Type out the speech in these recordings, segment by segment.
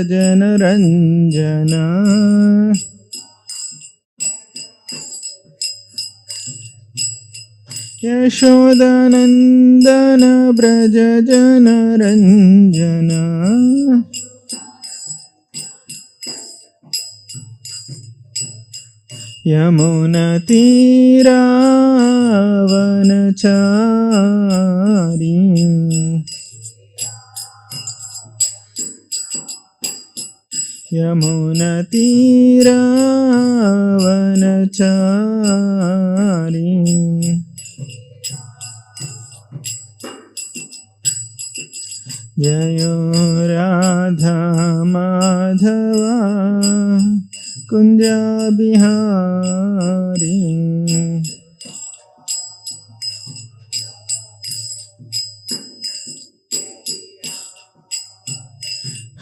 जनरञ्जन यशोदानन्दन व्रज जनरञ्जन यमुनतीरावनचारी यमुनतीरावनचारी जयो राधा माधवा कुंजा बिहारी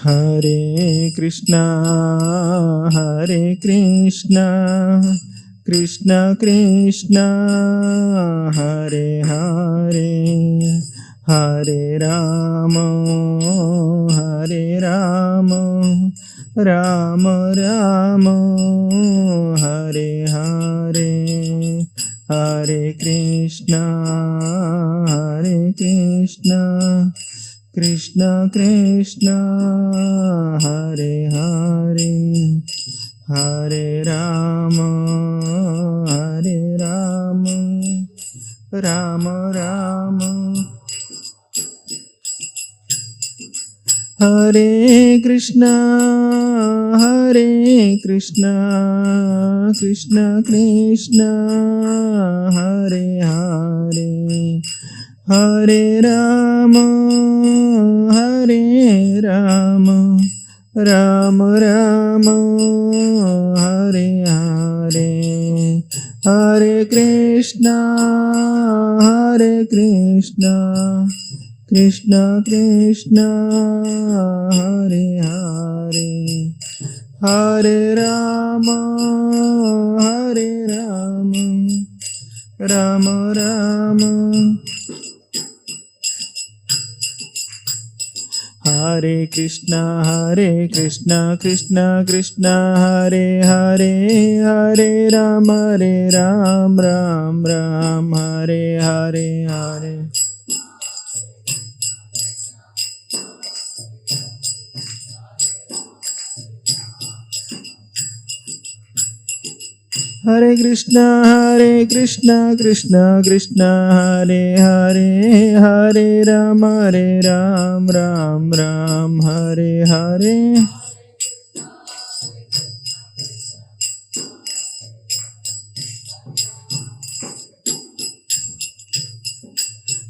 हरे कृष्णा कृष्ण कृष्ण हरे हरे हरे राम राम राम हरे हरे हरे कृष्णा कृष्ण कृष्ण हरे हरे हरे राम राम राम हरे कृष्णा कृष्ण कृष्ण हरे हरे हरे राम राम राम हरे हरे हरे कृष्णा कृष्ण कृष्ण हरे हरे हरे राम राम राम हरे कृष्णा कृष्ण कृष्ण हरे हरे हरे राम राम राम हरे हरे हरे हरे कृष्णा कृष्ण कृष्ण हरे हरे हरे राम राम हरे हरे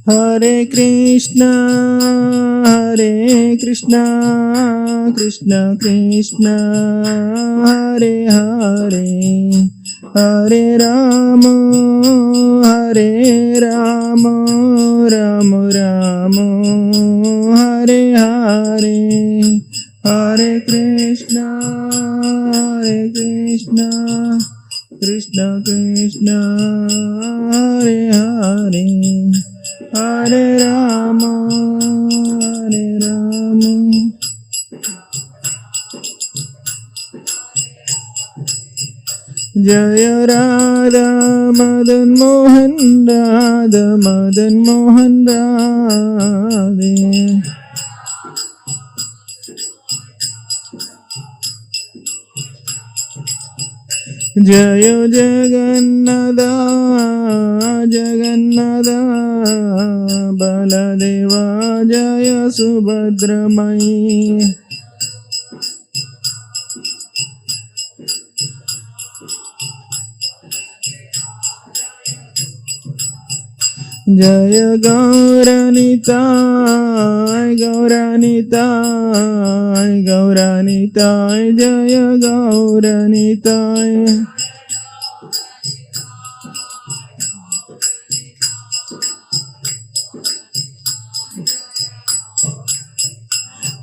हरे कृष्णा कृष्ण कृष्ण हरे हरे हरे राम राम राम हरे हरे हरे कृष्णा कृष्ण कृष्ण हरे हरे हरे राम जय राधा मदन मोहन राधे जय जगन्नाथ बलदेवा जय सुभद्रमयी जय गौरानिताय जय गौरानिताय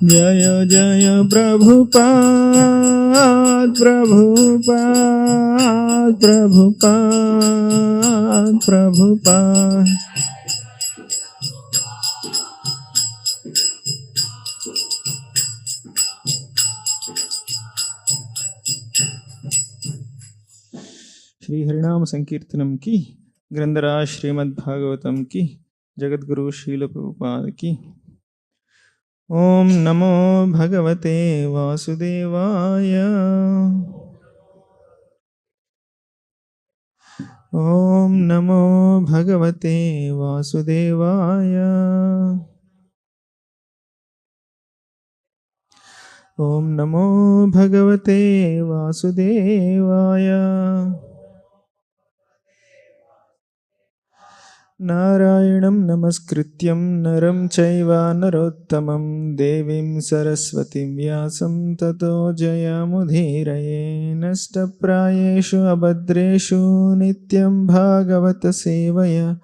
जय जय प्रभुपाद श्री हरिनाम संकीर्तनम की, ग्रंथराज श्रीमद् भागवतम की, जगद्गुरु श्रील प्रभुपाद की। ओम नमो भगवते वासुदेवाय। ओम नमो भगवते वासुदेवाय। ओम नमो भगवते वासुदेवाय। नारायणं नमस्कृत्यं नरं चैव नरोत्तमं देवीं सरस्वतीं व्यासं ततो जयमुदीरये। नष्टप्रायेषु अभद्रेषु नित्यं भागवत सेवया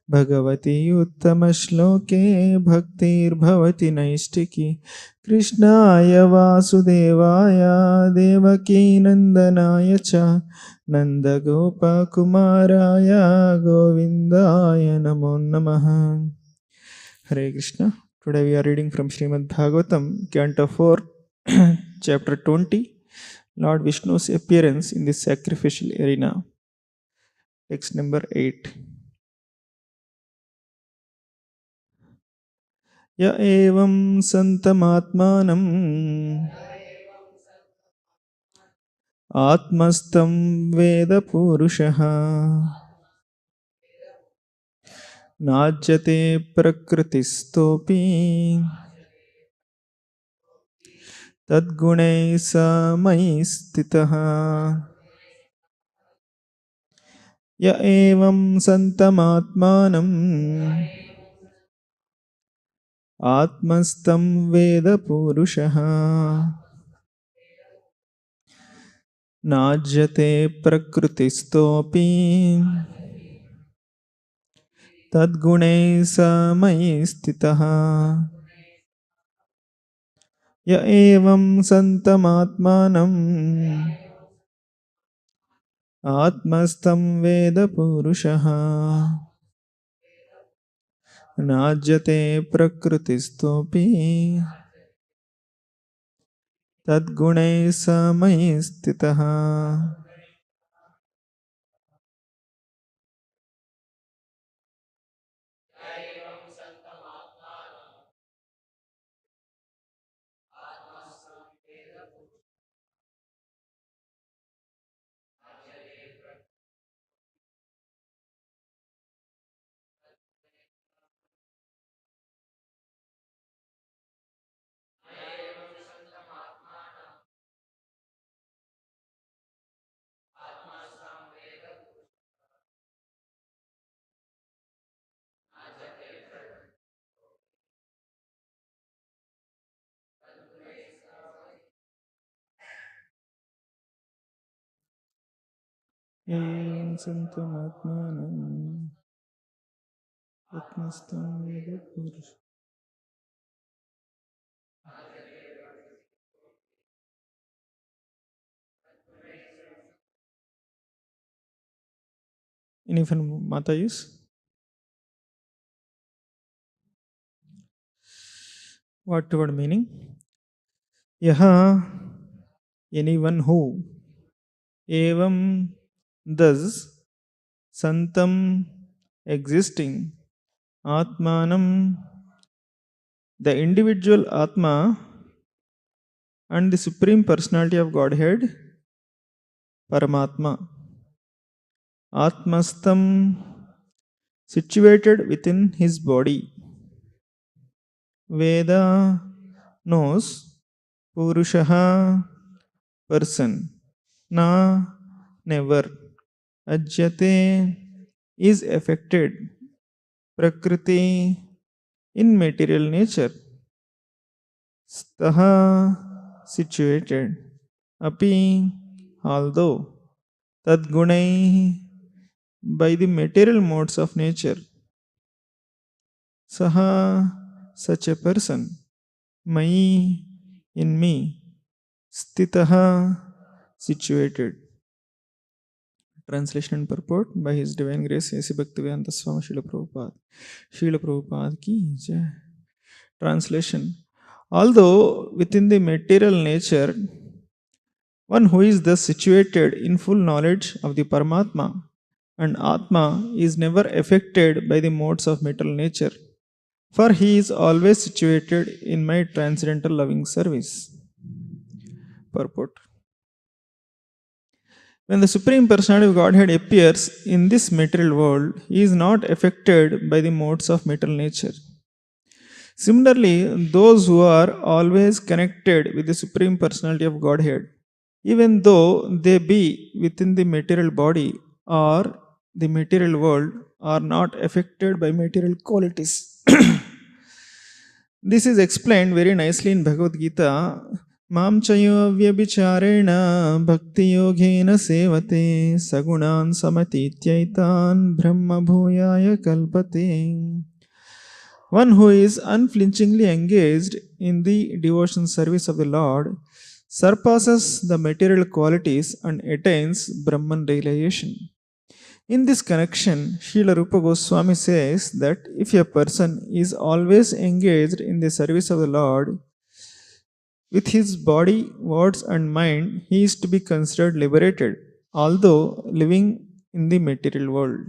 भगवती उत्तमश्लोके भक्तिर्भवति नैष्टिकी। कृष्णाय वासुदेवाय देवकीनन्दनाय च नन्दगोपकुमाराय गोविन्दाय नमो नमः। Hare Krishna. Today we are reading from Srimad Bhagavatam, Canto 4, Chapter 20, Lord Vishnu's appearance in the sacrificial arena. Text number 8. Ya evam santamatmanam atmastam veda purushaha नाज्यते प्रकृतिस्तोऽपि तद्गुणैः स मयि स्थितः। य एवं सन्तमात्मानम् आत्मस्थं वेद पुरुषः नाज्यते प्रकृतिस्तोऽपि तद्गुणैः स मयि स्थितः। य एवं सन्तमात्मानम् आत्मस्थं वेद पुरुषः नाज्यते प्रकृतिस्तोऽपि तद्गुणैः स मयि स्थितः। एवं सन्तमात्मानम् आत्मस्थं वेद पुरुषः। Any from Mata is? What word meaning? Yaha, anyone who, evam, thus, santam, existing, atmanam, the individual atma and the supreme personality of Godhead, Paramatma, atmastam, situated within his body, Veda knows, Purushaha, person, na, never, Ajyate is affected, Prakriti, in material nature, Staha, situated, Api, although, Tadgunai, by the material modes of nature, Saha, such a person, Mai, in me, Stitaha, situated. Translation and purport by His Divine Grace A.C. Bhaktivedanta Swami Srila Prabhupada. Srila Prabhupada ki jai. Translation. Although within the material nature One who is thus situated in full knowledge of the Paramatma and Atma is never affected by the modes of material nature, for he is always situated in my transcendental loving service. Purport. When the Supreme Personality of Godhead appears in this material world, he is not affected by the modes of material nature. Similarly, those who are always connected with the Supreme Personality of Godhead, even though they be within the material body or the material world, are not affected by material qualities. This is explained very nicely in Bhagavad Gita. Mam chayo vyabhicharena bhakti yogena sevate sagunan samatityaitan brahma bhuyaya kalpate. One who is unflinchingly engaged in the devotion service of the Lord surpasses the material qualities and attains Brahman realization. In this connection, Srila Rupa Goswami says that if a person is always engaged in the service of the Lord, with his body, words, and mind, he is to be considered liberated, although living in the material world.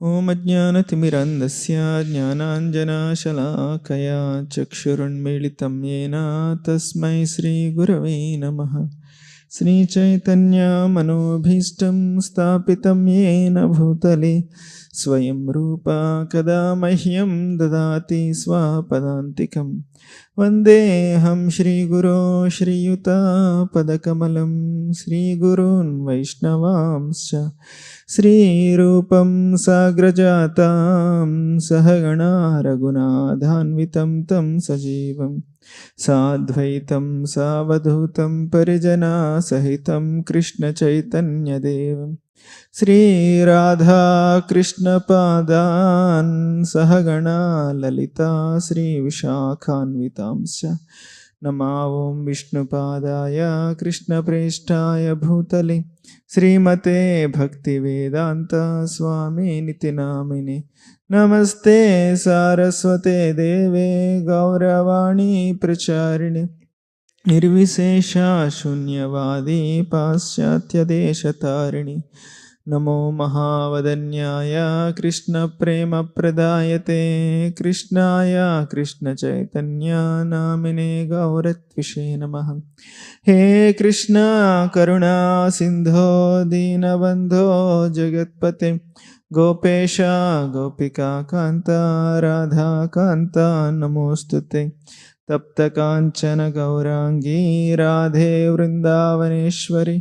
ॐ अज्ञानतिमिरन्धस्य ज्ञानाञ्जनशलाकया चक्षुरुन्मीलितं येन तस्मै श्रीगुरवे नमः श्रीचैतन्यमनोभीष्टं स्थापितं येन भूतले स्वयं रूपा कदा मह्यं ददाति स्वपदान्तिकं वन्देऽहं श्रीगुरो श्रीयुतापदकमलं श्रीगुरून् वैष्णवांश्च श्रीरूपं साग्रजातं सहगणा रघुनाथान्वितं तं सजीवं साद्वैतं सावधूतं परिजनसहितं कृष्णचैतन्यदेवं श्रीराधाकृष्णपादान् सहगणा ललिता श्रीविशाखान्वितांश्च नमावों विष्णुपादाय कृष्णप्रेष्ठाय भूतले श्रीमते भक्तिवेदांत स्वामिनिति नामिने नमस्ते सारस्वते देवे गौरवाणी प्रचारिणे निर्विशेषा शून्यवादी पाश्चात्यदेशतारिणी नमो महावदन्याय कृष्णप्रेमप्रदायते कृष्णाय कृष्णचैतन्य नामिने गौरत्विषे नमः हे कृष्ण करुणा सिन्धो दीनबन्धो जगत्पते गोपेश गोपिका कान्ता राधा कान्ता नमोऽस्तुते तप्तकाञ्चन गौराङ्गी राधे वृन्दावनेश्वरि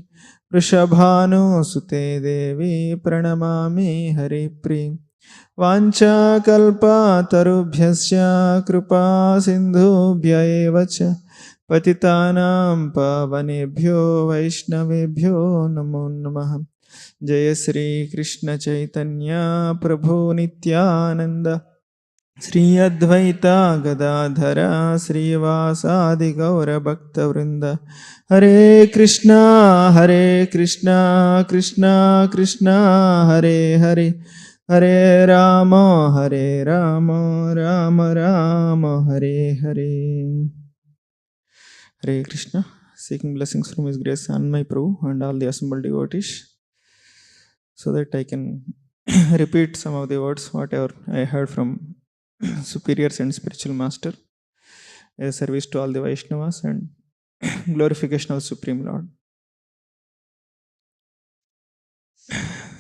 वृषभानुसुते देवी प्रणमामि हरिप्रिये वाञ्छाकल्पतरुभ्यश्च कृपा सिन्धुभ्य एव च पतितानां पावनेभ्यो वैष्णवेभ्यो नमो नमः जय श्री कृष्ण चैतन्य प्रभु नित्यानंद श्री अद्वैता गदाधर श्रीवासादि गौरभक्तवृंद हरे Krishna Krishna Krishna Hare Hare Hare Ram Ram Ram Hare Hare. Hare Krishna. Seeking blessings from His grace and my Prabhu and all the assembled devotees, so that I can repeat some of the words whatever I heard from superiors and spiritual master, as service to all the Vaishnavas and glorification of Supreme Lord.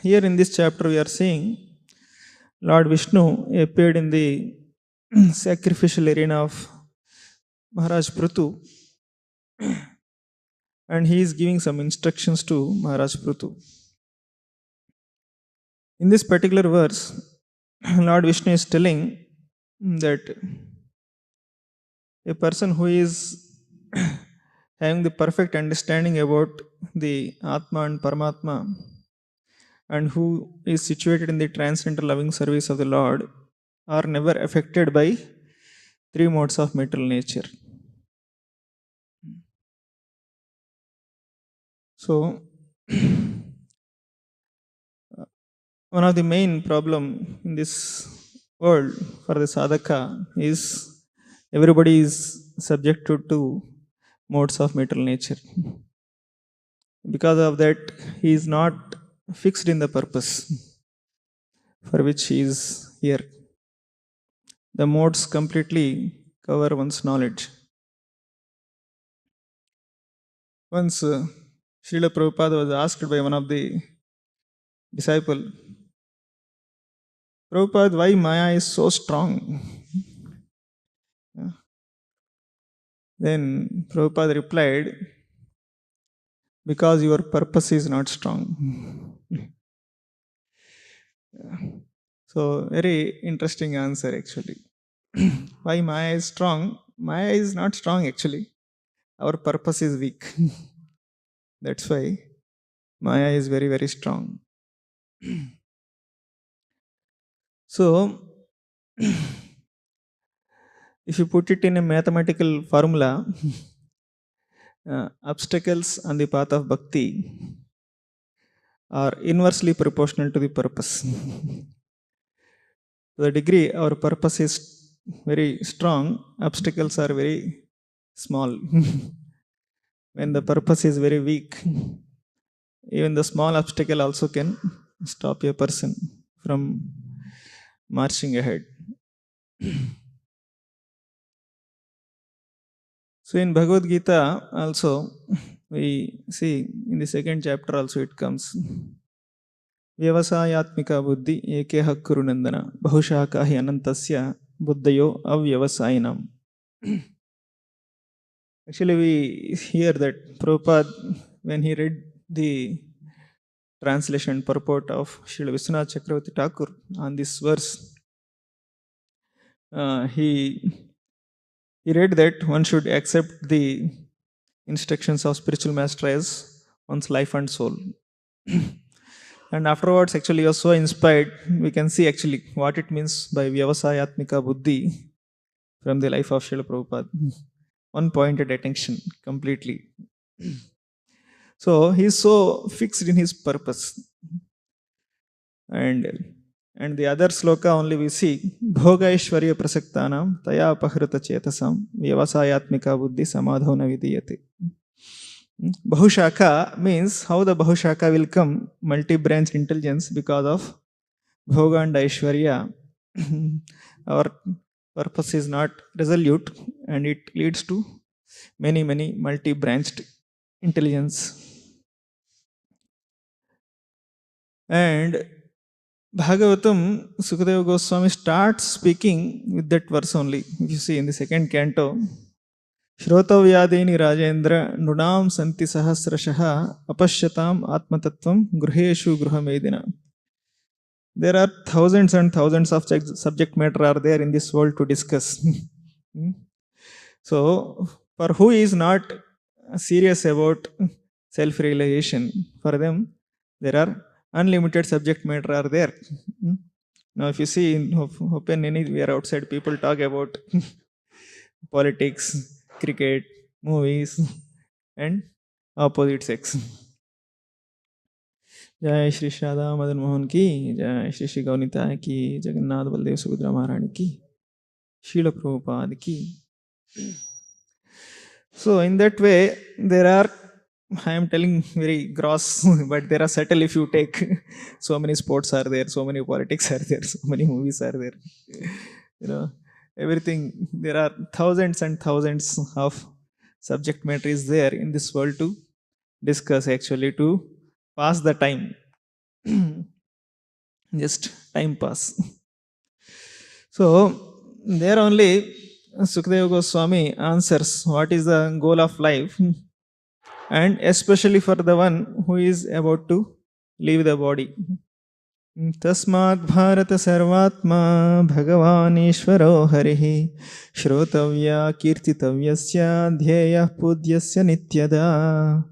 Here in this chapter we are seeing Lord Vishnu appeared in the sacrificial arena of Maharaj Prithu, and he is giving some instructions to Maharaj Prithu. In this particular verse, Lord Vishnu is telling that a person who is having the perfect understanding about the Atma and Paramatma and who is situated in the transcendental loving service of the Lord are never affected by three modes of material nature. So, one of the main problem in this world for the sadhaka is everybody is subjected to modes of material nature. Because of that, he is not fixed in the purpose for which he is here. The modes completely cover one's knowledge. Once Srila Prabhupada was asked by one of the disciples, Prabhupada, why Maya is so strong? Then Prabhupada replied, because your purpose is not strong. So, very interesting answer actually. Why Maya is strong? Maya is not strong actually. Our purpose is weak. That's why Maya is very, very strong. So, if you put it in a mathematical formula, obstacles on the path of bhakti are inversely proportional to the purpose. To the degree our purpose is very strong, obstacles are very small. When the purpose is very weak, even the small obstacle also can stop a person from marching ahead. So in Bhagavad Gita also, we see in the second chapter also it comes. Vyavasayatmika buddhi ekeha kurunandana bahushakahi anantasya buddhayo avyavasayinam. Actually, we hear that Prabhupada, when he read the translation purport of Srila Vishwanath Chakravarti Thakur on this verse, he read that one should accept the instructions of spiritual master as one's life and soul. And afterwards, actually, he was so inspired. We can see actually what it means by Vyavasayatmika Buddhi from the life of Srila Prabhupada. One pointed attention completely. So he is so fixed in his purpose. And the other sloka only we see Bhoga Ishwarya Prasaktanam Taya Apahrita Chetasam Vyavasayatmika Buddhi Samadhona Vidiyate. Bahushaka means how the Bahushaka will come, multi-branch intelligence because of Bhoga and Aishwarya. Our purpose is not resolute and it leads to many multi-branched intelligence. And Bhagavatam, Sukadeva Goswami starts speaking with that verse only. If you see in the second canto, Shrotavyadini Rajendra Nunam Santi Sahasrashaha Apashyatam Atmatattvam Gruheshu Gruhamedina. There are thousands and thousands of subject matter are there in this world to discuss. So, for who is not serious about self-realization, for them, there are unlimited subject matter are there. Now, if you see in open anywhere outside, people talk about politics, cricket, movies, and opposite sex. जय श्री श्रादा मदन मोहन की, जय श्री श्री गौनिता की, जगन्नाथ बलदेव सुभद्रा महारानी की, Srila Prabhupada ki. So in that way, there are, I am telling very gross, but there are subtle if you take. So many sports are there, so many politics are there, so many movies are there. Everything, there are thousands and thousands of subject matter is there in this world to discuss, actually, to pass the time. Just time pass. So there only Sukadeva Goswami answers what is the goal of life, and especially for the one who is about to leave the body. Tasmat Bharata Sarvatma Bhagavan Ishvaro Harihi Shrotavya Kirtitavyasya Dhyaya Pudyasya Nityada.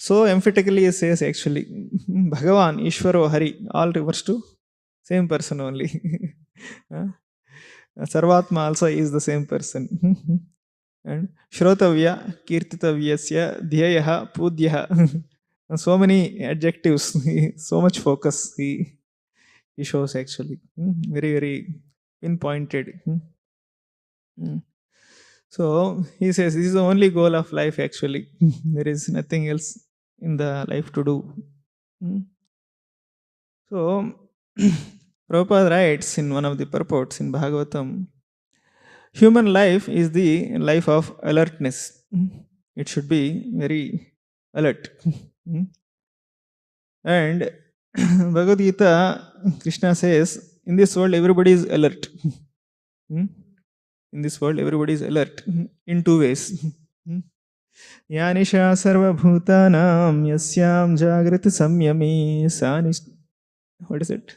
So emphatically he says actually Bhagavan Ishvaro Hari, all refers to same person only. Sarvatma also is the same person. And Shrotavya Kirtitavyasya Dhyayaha Pudyaha. So many adjectives, so much focus he shows actually. Very, very pinpointed. So he says this is the only goal of life actually. There is nothing else in the life to do. Hmm. So Prabhupada writes in one of the purports in Bhagavatam, human life is the life of alertness. It should be very alert. And Bhagavad Gita, Krishna says, in this world everybody is alert. In this world everybody is alert in two ways. Yanisha sarvabhutanam yasyam jagrati samyami what is it?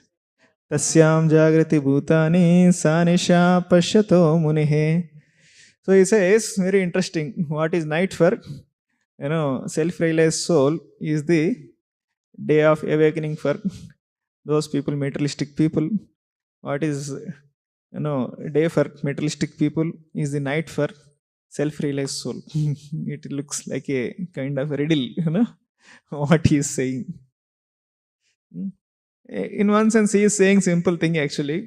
Tasyam jagrati bhutani sanisha pashyato munihe. So he says, very interesting. What is night for? Self-realized soul is the day of awakening for those people, materialistic people. What is day for materialistic people is the night for self-realized soul. It looks like a kind of riddle, what he is saying. In one sense, he is saying simple thing actually.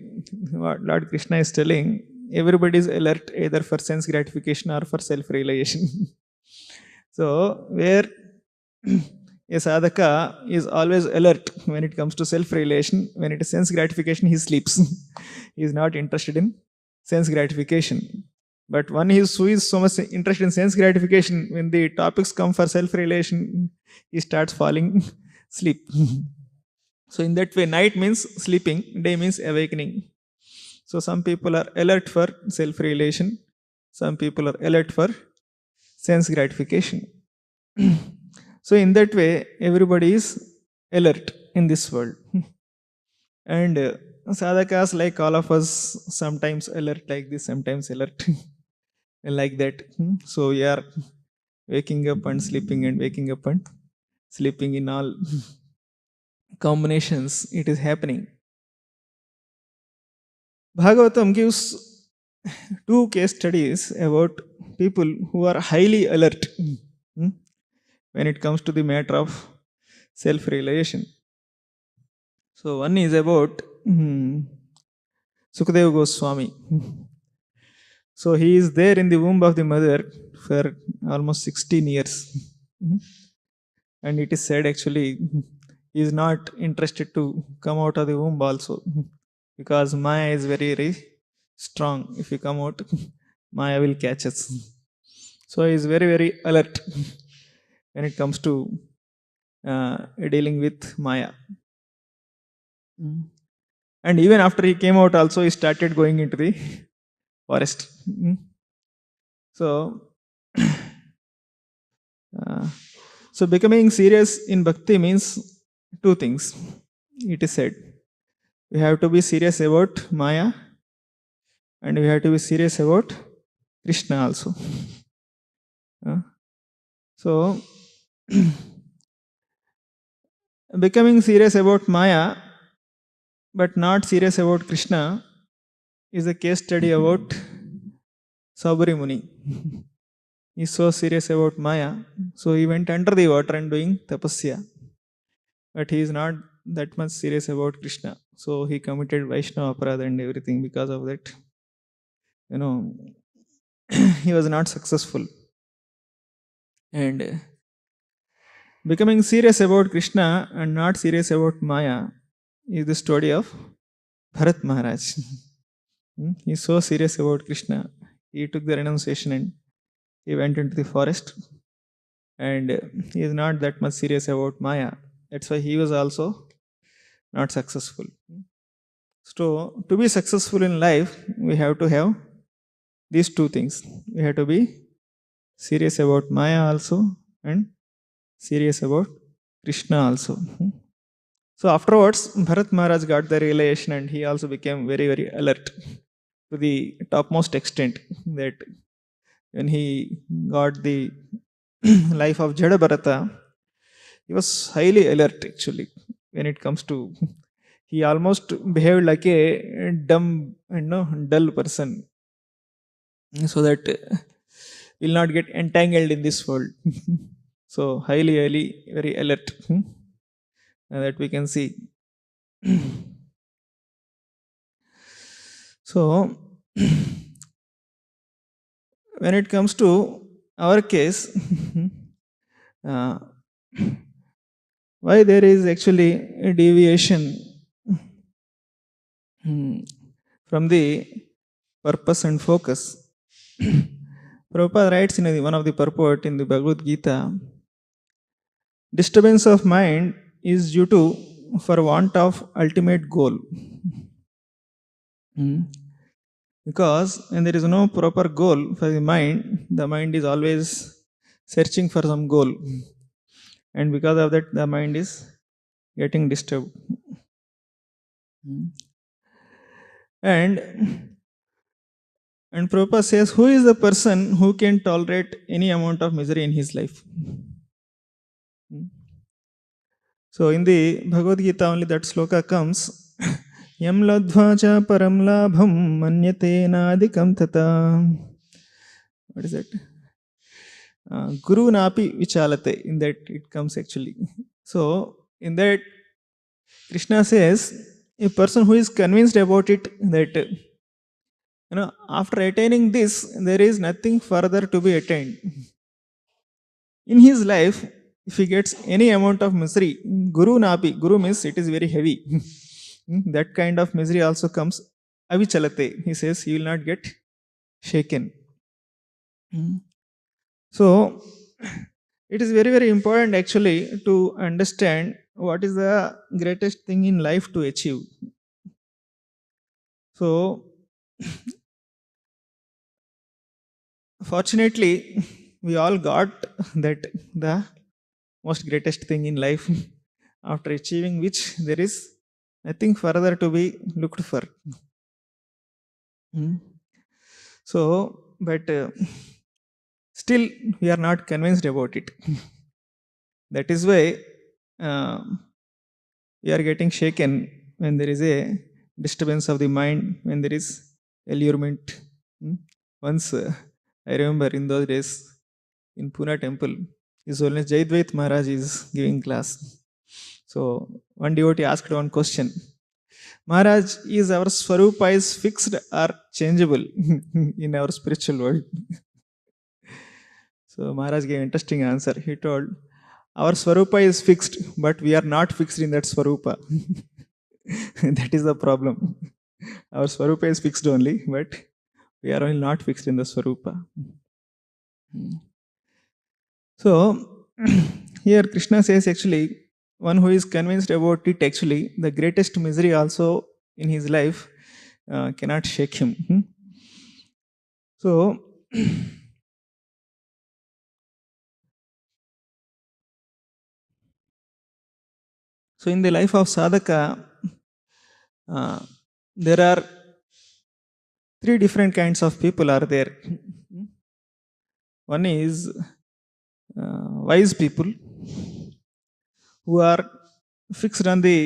What Lord Krishna is telling, everybody is alert either for sense gratification or for self-realization. So where a sadhaka is always alert when it comes to self-realization, when it is sense gratification, he sleeps. He is not interested in sense gratification. But one who is so much interested in sense gratification, when the topics come for self-realization, he starts falling sleep. So in that way, night means sleeping, day means awakening. So some people are alert for self-realization, some people are alert for sense gratification. So in that way, everybody is alert in this world. And sadhakas, like all of us, sometimes alert like this, sometimes alert like that. So we are waking up and sleeping and waking up and sleeping in all combinations. It is happening. Bhagavatam gives two case studies about people who are highly alert when it comes to the matter of self-realization. So one is about Sukadeva Goswami. So he is there in the womb of the mother for almost 16 years. And it is said actually he is not interested to come out of the womb also, because Maya is very, very strong. If you come out, Maya will catch us. So he is very, very alert when it comes to dealing with Maya. And even after he came out also, he started going into the forest. So, so becoming serious in bhakti means two things. It is said, we have to be serious about Maya, and we have to be serious about Krishna also. So, becoming serious about Maya but not serious about Krishna is a case study about Sabri Muni. He is so serious about Maya, so he went under the water and doing tapasya. But he is not that much serious about Krishna. So he committed Vaishnava aparadha and everything. Because of that, he was not successful. And becoming serious about Krishna and not serious about Maya is the story of Bharat Maharaj. He is so serious about Krishna. He took the renunciation and he went into the forest. And he is not that much serious about Maya. That's why he was also not successful. So, to be successful in life, we have to have these two things. We have to be serious about Maya also and serious about Krishna also. So, afterwards, Bharat Maharaj got the realization and he also became very, very alert to the topmost extent that when he got the life of Jada Bharata, he was highly alert actually when it comes to. He almost behaved like a dumb and dull person, so that will not get entangled in this world. So highly, highly, very alert. That we can see. So when it comes to our case, uh, why there is actually a deviation from the purpose and focus. Prabhupada writes in one of the purport in the Bhagavad Gita, disturbance of mind is due to for want of ultimate goal. Because when there is no proper goal for the mind is always searching for some goal. And because of that, the mind is getting disturbed. And Prabhupada says, who is the person who can tolerate any amount of misery in his life? So in the Bhagavad Gita only that sloka comes, Yam ladvacha param labham manyate nadikam tata. What is that? Guru napi vichalate. In that it comes actually. So in that Krishna says, a person who is convinced about it that after attaining this, there is nothing further to be attained. In his life, if he gets any amount of misery, Guru means it is very heavy. That kind of misery also comes avichalate. He says he will not get shaken. So, it is very, very important actually to understand what is the greatest thing in life to achieve. So, fortunately, we all got that the most greatest thing in life, after achieving which there is nothing further to be looked for. So, but still we are not convinced about it. That is why we are getting shaken when there is a disturbance of the mind, when there is allurement. Once I remember in those days in Pune temple, His Holiness Jaidvait Maharaj is giving class. So one devotee asked one question, Maharaj, is our Swarupa is fixed or changeable in our spiritual world? So Maharaj gave an interesting answer. He told, our Swarupa is fixed, but we are not fixed in that Swarupa. That is the problem. Our Swarupa is fixed only, but we are only not fixed in the Swarupa. So, here Krishna says actually, one who is convinced about it, actually, the greatest misery also in his life cannot shake him. So, in the life of sadhaka, there are three different kinds of people are there. One is wise people who are fixed on the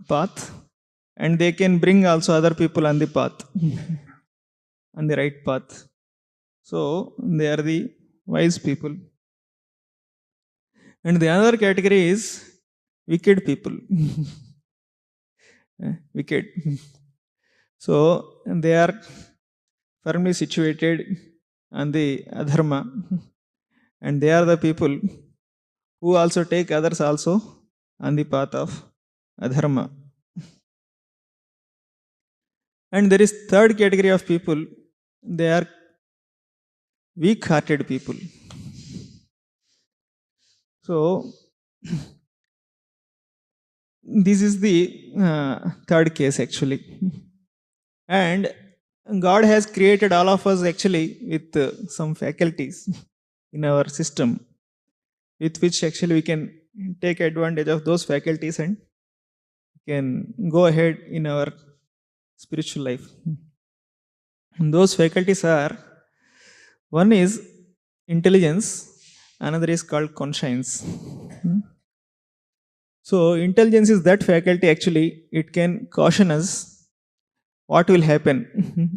path, and they can bring also other people on the path, on the right path. So they are the wise people. And the other category is wicked people. Wicked. So they are firmly situated on the adharma, and they are the people who also take others also on the path of adharma. And there is third category of people, they are weak-hearted people. So this is the third case actually. And God has created all of us actually with some faculties in our system, with which actually we can take advantage of those faculties and can go ahead in our spiritual life. And those faculties are, one is intelligence, another is called conscience. So intelligence is that faculty actually, it can caution us what will happen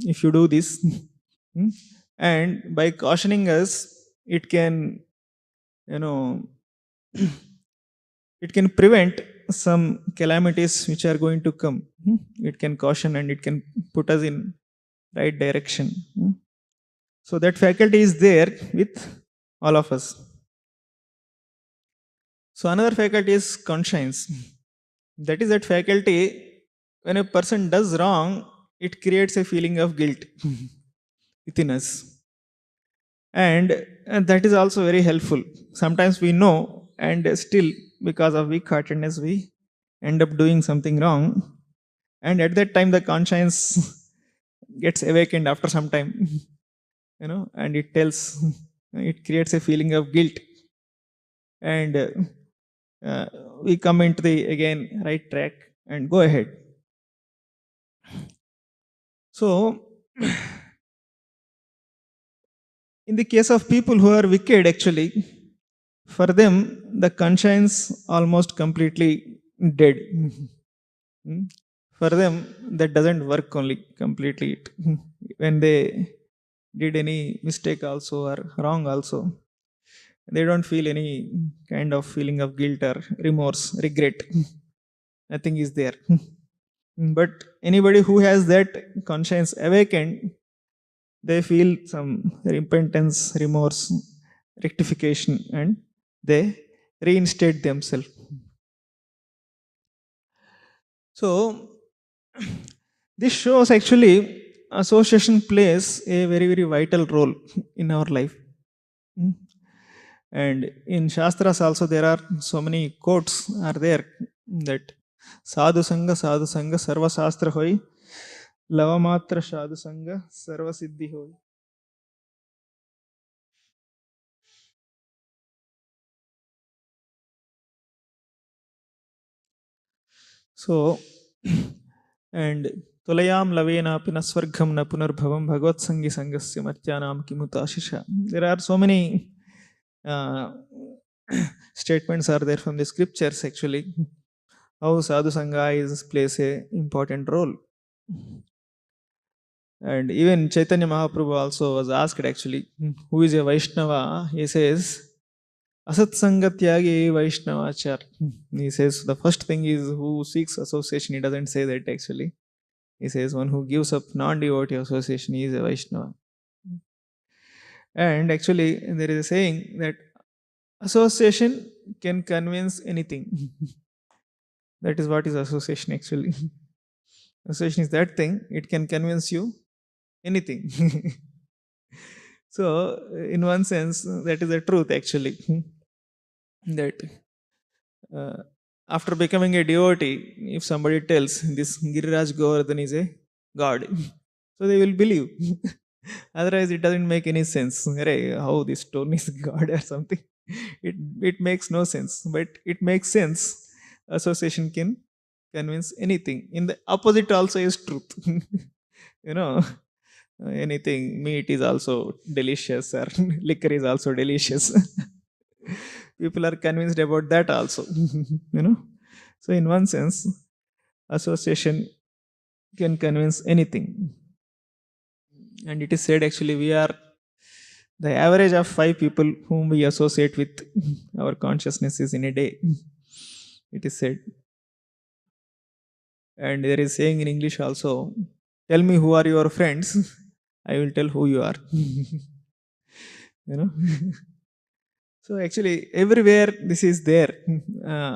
if you do this. And by cautioning us, it can, it can prevent some calamities which are going to come. It can caution and it can put us in right direction. So that faculty is there with all of us. So another faculty is conscience. That is that faculty, when a person does wrong, it creates a feeling of guilt within us. And that is also very helpful. Sometimes we know, and still, because of weak heartedness, we end up doing something wrong. And at that time, the conscience gets awakened after some time, and it tells, it creates a feeling of guilt. And uh, we come into the again right track and go ahead. So, in the case of people who are wicked, actually, for them, the conscience almost completely dead. Hmm? For them, that doesn't work only completely. When they did any mistake also or wrong also, they don't feel any kind of feeling of guilt or remorse, regret. Nothing is there. But anybody who has that conscience awakened, they feel some repentance, remorse, rectification, and they reinstate themselves. So, this shows actually association plays a very, very vital role in our life. Mm. And in Shastras also there are so many quotes are there that sadhu sangha sarva shastra hoy, lava matra sadhu sangha sarva siddhi hoy. So, and Tulayam lavena pinasvargham na punarbhavam bhagavad sangi sangasya martyanam kimutashisha. There are so many uh, statements are there from the scriptures actually. How sadhu sangha is plays a important role. And even Chaitanya Mahaprabhu also was asked actually, who is a Vaishnava? He says, Asatsanga tyagi Vaishnavachar. He says the first thing is who seeks association. He doesn't say that actually. He says one who gives up non-devotee association is a Vaishnava. And actually there is a saying that association can convince anything. That is what is association actually. Association is that thing, it can convince you anything. So, in one sense, that is the truth actually. That uh, after becoming a devotee, if somebody tells this Giriraj Govardhan is a god, so they will believe. Otherwise, it doesn't make any sense. Arey, how this stone is god or something. It makes no sense, but it makes sense. Association can convince anything. In the opposite also is truth. you know, anything meat is also delicious or liquor is also delicious. People are convinced about that also. you know so in one sense, association can convince anything. And it is said actually we are the average of 5 people whom we associate with our consciousnesses in a day. It is said. And there is saying in English also, tell me who are your friends, I will tell who you are. you know so actually everywhere this is there.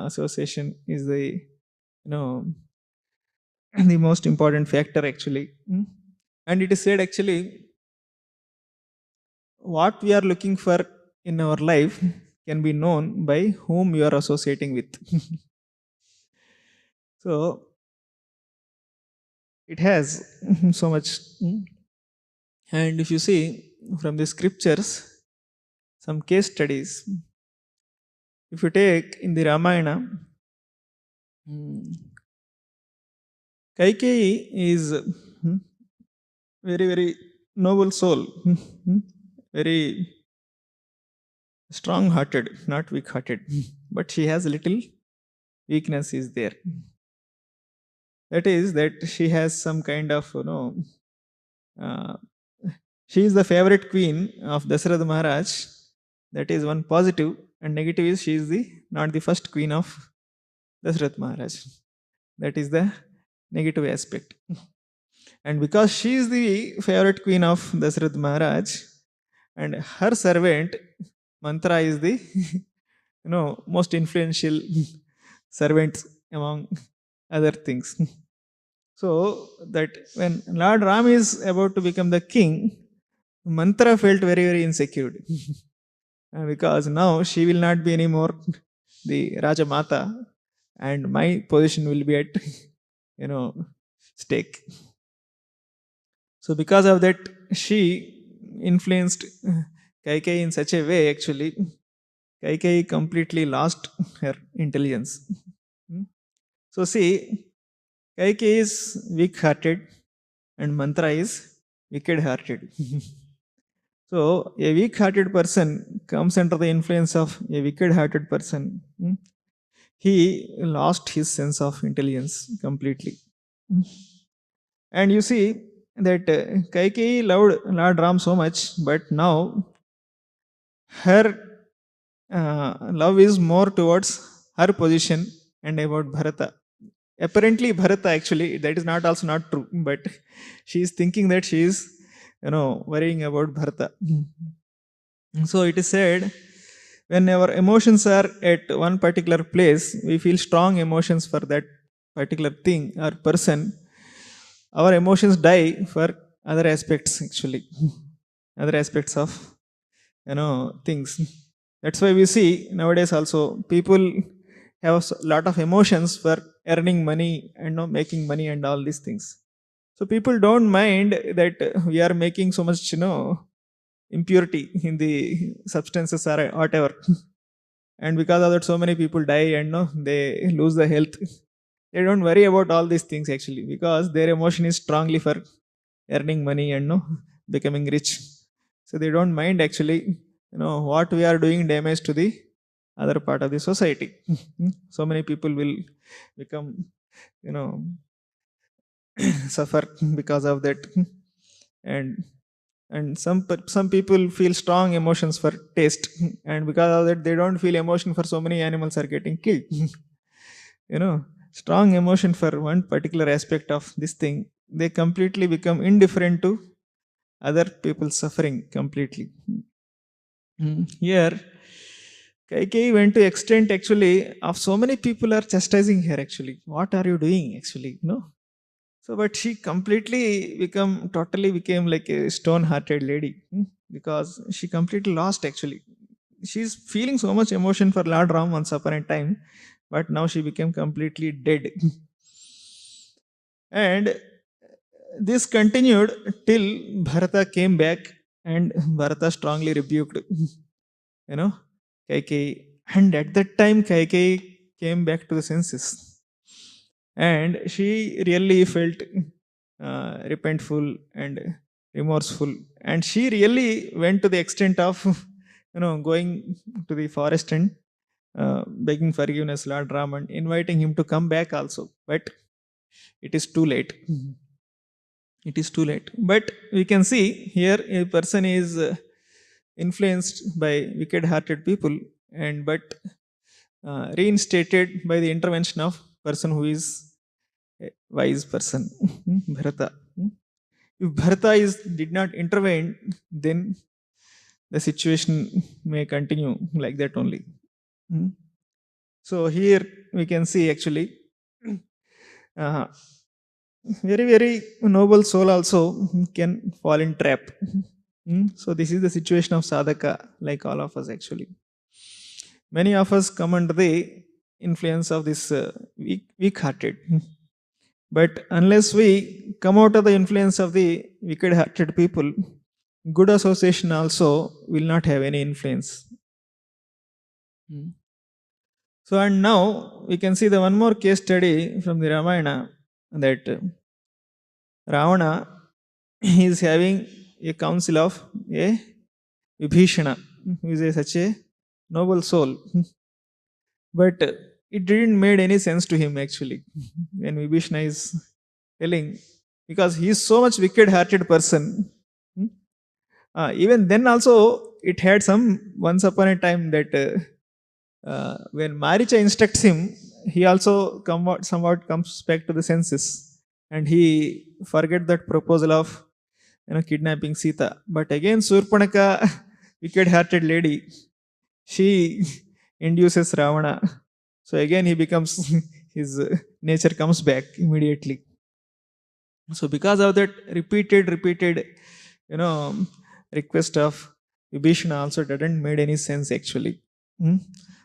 Association is the the most important factor actually. And it is said actually what we are looking for in our life can be known by whom you are associating with. So it has so much. And if you see from the scriptures some case studies, if you take in the Ramayana, mm, Kaikeyi is very, very noble soul, very strong hearted, not weak hearted, but she has little weakness is there. That is that she has some kind of uh, she is the favorite queen of Dasarath Maharaj. That is one positive, and negative is she is the not the first queen of Dasarath Maharaj. That is the negative aspect. And because she is the favorite queen of Dasarath Maharaj, and her servant Mantra is the most influential servant among other things. So that when Lord Ram is about to become the king, Mantra felt very, very insecure. Because now she will not be anymore the Rajamata, and my position will be at you know stake. So because of that, she influenced Kaikai in such a way. Actually, Kaikai completely lost her intelligence. Hmm. So see, Kaikai is weak-hearted, and Mantra is wicked-hearted. So a weak-hearted person comes under the influence of a wicked-hearted person. He lost his sense of intelligence completely. And you see that Kaikeyi loved Lord Ram so much, but now her love is more towards her position and about Bharata. Apparently, Bharata actually, that is not also not true, but she is thinking that she is, worrying about Bharata. So it is said, when our emotions are at one particular place, we feel strong emotions for that particular thing or person. Our emotions die for other aspects actually, other aspects of things. That's why we see nowadays also people have a lot of emotions for earning money and making money and all these things. So people don't mind that we are making so much impurity in the substances or whatever. And because of that, so many people die and they lose the health. They don't worry about all these things actually, because their emotion is strongly for earning money and becoming rich. So they don't mind actually what we are doing damage to the other part of the society. So many people will become you know suffer because of that. And some people feel strong emotions for taste, and because of that they don't feel emotion for so many animals are getting killed. you know Strong emotion for one particular aspect of this thing, they completely become indifferent to other people's suffering completely. Here Kaikeyi went to extent actually of so many people are chastising her actually. What are you doing actually? So but she completely totally became like a stone hearted lady. Because she completely lost actually. She's feeling so much emotion for Lord Ram once upon a time, but now she became completely dead. And this continued till Bharata came back, and Bharata strongly rebuked, Kaikeyi. And at that time, Kaikeyi came back to the senses. And she really felt repentful and remorseful. And she really went to the extent of, going to the forest and begging forgiveness, Lord Ram, and inviting him to come back also. But it is too late. It is too late. But we can see here a person is influenced by wicked hearted people, and but reinstated by the intervention of person who is a wise person. Bharata. If Bharata did not intervene, then the situation may continue like that only. So here we can see actually uh, very, very noble soul also can fall in trap. So this is the situation of sadhaka, like all of us actually. Many of us come under the influence of this weak-hearted. But unless we come out of the influence of the wicked-hearted people, good association also will not have any influence. So and now we can see the one more case study from the Ramayana, that Ravana is having a council of a Vibhishana, who is such a noble soul. But it didn't made any sense to him actually when Vibhishana is telling, because he is so much wicked-hearted person. Even then also it had some once upon a time that when Maricha instructs him, he also somewhat comes back to the senses, and he forget that proposal of kidnapping Sita. But again Surpanaka wicked-hearted lady, she induces Ravana. So again he becomes his nature comes back immediately. So because of that repeated, you know, request of Vibhishana also didn't made any sense actually. Hmm?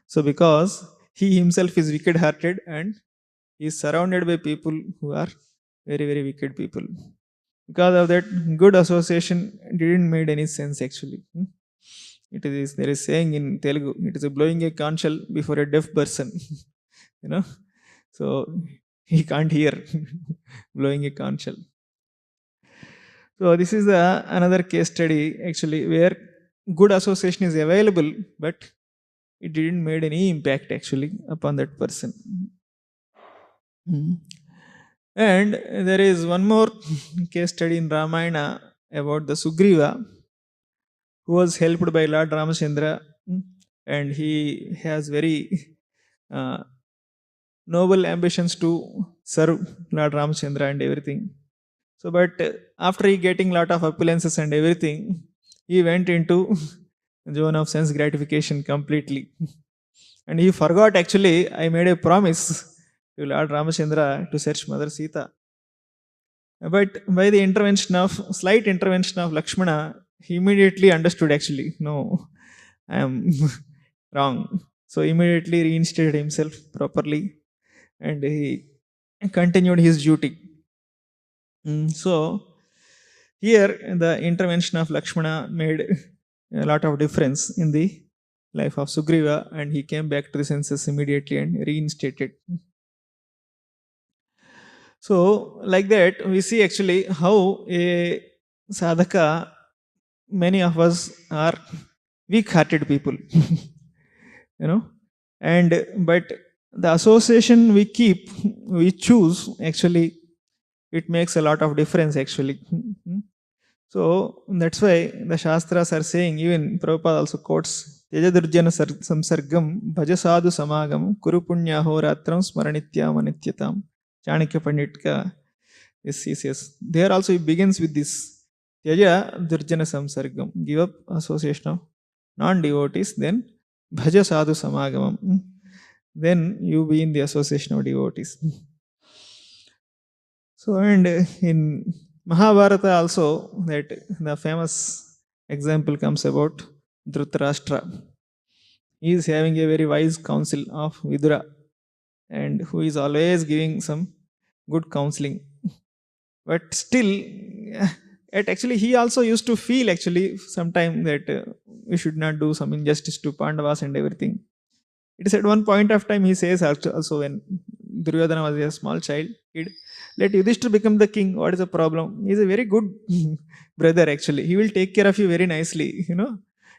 So because he himself is wicked-hearted and he is surrounded by people who are very wicked people. Because of that, good association didn't made any sense actually. It is there is saying in Telugu, it is a blowing a conch shell before a deaf person. you know, so he can't hear blowing a conch shell. So this is another case study actually where good association is available, but it didn't made any impact actually upon that person. Mm. And there is one more case study in Ramayana about the Sugriva, who was helped by Lord Ramachandra, and he has very uh, noble ambitions to serve Lord Ramachandra and everything. So, but after he getting lot of appearances and everything, he went into zone of sense gratification completely, and he forgot actually. I made a promise to Lord Ramachandra to search Mother Sita, but by the slight intervention of Lakshmana, he immediately understood actually, no, I am wrong. So immediately reinstated himself properly and he continued his duty. So here the intervention of Lakshmana made a lot of difference in the life of Sugriva and he came back to the senses immediately and reinstated. So like that we see actually how a sadhaka, many of us are weak-hearted people, and but the association we choose actually, it makes a lot of difference actually. So that's why the Shastras are saying, even Prabhupada also quotes, Tejadurjana samsargam bhajasadu samagam kuru punya horatram smaranitya manityatam. Chanakya Panditka, yes, he says. There also he begins with this. Tyaja durjana samsargam. Give up association of non-devotees, then bhaja sadhu samagamam. Then you be in the association of devotees. So, and in Mahabharata also, that the famous example comes about Dhritarashtra. He is having a very wise counsel of Vidura and who is always giving some good counseling. But still, it actually he also used to feel actually sometime that we should not do some injustice to Pandavas and everything. It is at one point of time he says also when Duryodhana was a small child, kid, let Yudhishthir become the king. What is the problem? He is a very good brother actually. He will take care of you very nicely.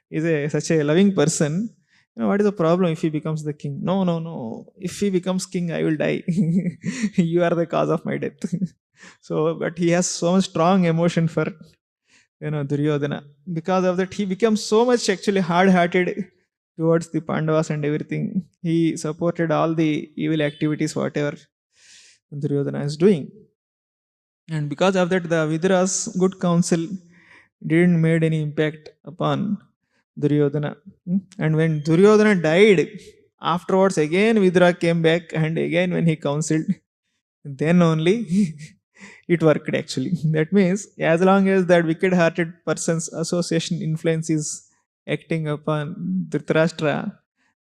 He is such a loving person. What is the problem if he becomes the king? No, no, no. If he becomes king, I will die. You are the cause of my death. So, but he has so much strong emotion for Duryodhana. Because of that, he becomes so much actually hard-hearted towards the Pandavas and everything. He supported all the evil activities, whatever Duryodhana is doing. And because of that, the Vidura's good counsel didn't made any impact upon Duryodhana. And when Duryodhana died, afterwards again Vidura came back and again when he counseled, then only it worked actually. That means as long as that wicked-hearted person's association influence is acting upon Dhritarashtra,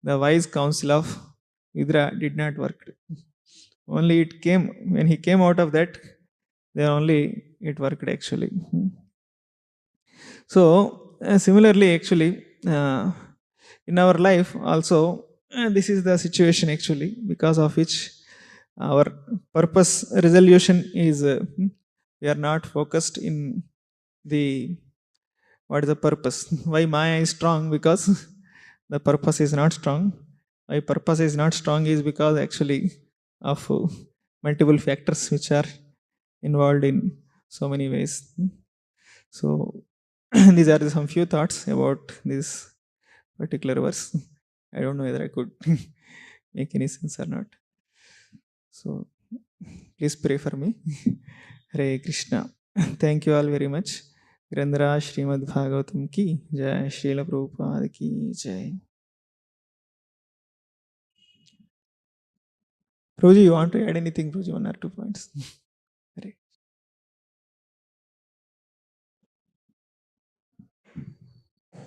the wise counsel of Vidura did not work. Only it came when he came out of that, then only it worked actually. So similarly, actually, in our life also, this is the situation actually because of which our purpose resolution is we are not focused in the what is the purpose. Why Maya is strong? Because the purpose is not strong. Why purpose is not strong is because actually of multiple factors which are involved in so many ways. So these are some few thoughts about this particular verse. I don't know whether I could make any sense or not. So please pray for me. Hare Krishna. Thank you all very much. ग्रंथराज Shrimad Bhagavatam की जय। श्रील प्रभुपाद की जय। Prabhuji, you want to add anything, Prabhuji? 1 or 2 points.